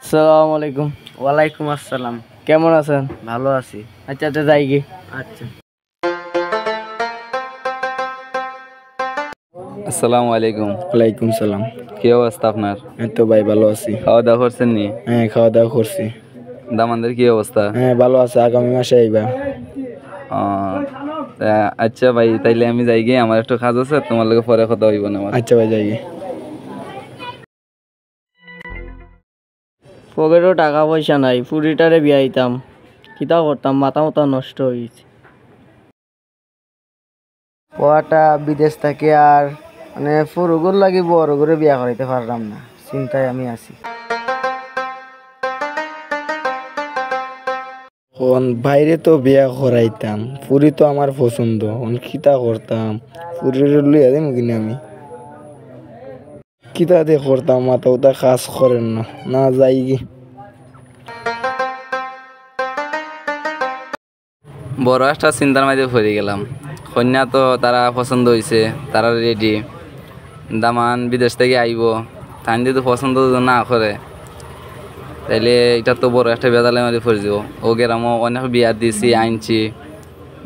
আসসালামু আলাইকুম। ওয়ালাইকুম আসসালাম। কেমন আছেন? ভালো আছি। আচ্ছা আচ্ছা যাই গে। আচ্ছা। আসসালামু আলাইকুম। ওয়ালাইকুম সালাম। কি অবস্থা আপনার? এই তো ভাই ভালো আছি। খাওয়া দাওয়া করছেন নি? হ্যাঁ, খাওয়া দাওয়া করছি। দামানদের কি অবস্থা? হ্যাঁ, ভালো আছে, আগামী মাসে আইবা। আচ্ছা ভাই, তাইলে আমি যাই গে, আমার একটু কাজ আছে, তোমার লগে পরে কথা হইব না আমার। আচ্ছা ভাই, যাই গে। পকেটও টাকা পয়সা নাই, ফুরিটারে বিয়া দিতাম, কিতা করতাম, মাথা মাথা নষ্ট হয়ে গেছে। পোয়াটা বিদেশ থেকে আর মানে ফুরুগুর লাগি বড় করে বিয়া করাইতে পারলাম না, চিন্তায় আমি আছি। বাইরে তো বিয়া করাইতাম, পুরি তো আমার পছন্দ, কিতা করতাম, পুরীর লইয়া দিম কিনা আমি কিতা দিয়ে করতাম, মাথা ওটা কাজ করেন না, না যাই গে। বড় একটা চিন্তার মাঝে পড়ে গেলাম। কন্যা তো তারা পছন্দ হয়েছে, তারা রেডি, দামান বিদেশ থেকে আইব, তাই যদি পছন্দ না করে তাইলে এটা তো বড় একটা বেজালের মাঝে পড়ে যাব। ও গেরামও অনেক বিয়া দিয়েছি, আনছি,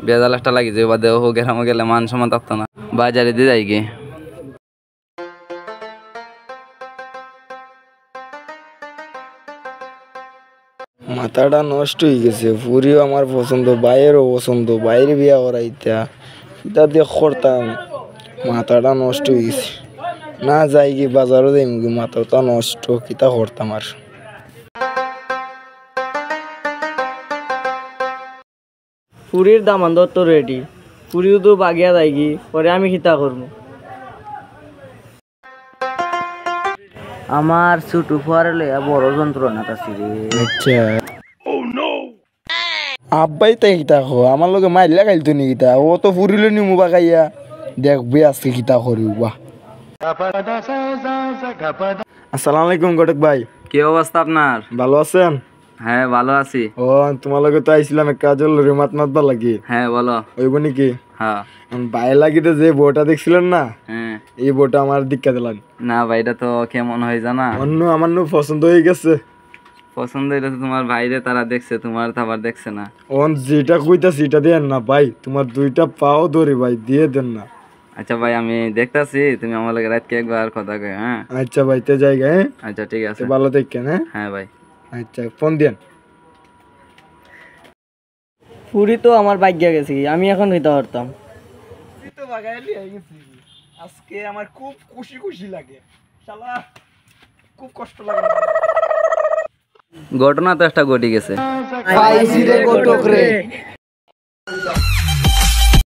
বেজাল একটা লাগি যাবে, বাদে ও গেরামও গেলে মান সম্মান থাকতো না, বাজারে দিয়ে যাই গে। মাথাটা নষ্ট হয়ে গেছে, পুরিও আমার পছন্দ, বাইরেও পছন্দ, বাইরে বিয়া করাইতা কিতা দিয়ে করতাম, মাথাটা নষ্ট হয়ে গেছে। না যাই গে, বাজারও যাই মুখে, মাথাটা নষ্ট, কিতা করতাম আর। পুরীর দামান্দর তো রেডি, পুরীও তো বাগিয়া যাই গি, পরে আমি কিতা করবো? আমার ছোট ফুয়ারে লইয়া বড় যন্ত্রণা আছে রে। আচ্ছা, আব্বাই তাই কিতা কো, আমার লগে মাইলা খাইতো নি কিতা, ও তো ফুরিল নি মুবা খাইয়া, দেখবি আজকে কিতা করি। বাহ। আসসালামু আলাইকুম ঘটক ভাই। কি অবস্থা আপনার? ভালো আছেন? হ্যাঁ ভালো আছি। ও, তোমার লগে তো আইছিলাম এক কাজল রেমাত মাতবা লাগি। হ্যাঁ বলো। ওইব নাকি? হ্যাঁ। বাইরে লাগিতে যে বউটা দেখছিলেন না, হ্যাঁ। এই বউটা আমার দীক্ষা দিলাম না ভাই, এটা তো কেমন হয় জানা, অন্য আমার পছন্দ হয়ে গেছে। পছন্দ, এটা তো তোমার ভাইরে তারা দেখছে, তোমার তো আবার দেখছে না। ওন যেটা কইতাছি এটা দেন না ভাই, তোমার দুইটা পাও ধরে ভাই, দিয়ে দেন না। আচ্ছা ভাই, আমি দেখতাছি, তুমি আমার লগে রাতকে একবার কথা কই। হ্যাঁ আচ্ছা ভাই, তে জায়গা। হ্যাঁ আচ্ছা ঠিক আছে, ভালো দেখেন। হ্যাঁ হ্যাঁ ভাই। আচ্ছা, ফোন দেন। পুরী তো আমার বাগিয়া গেছি, আমি এখন কিতা করতাম? আজকে আমার খুব খুশি খুশি লাগে, শালা খুব কষ্ট লাগে। ঘটনা তো একটা ঘটে গেছে। পাইছি রে ঘটক রে।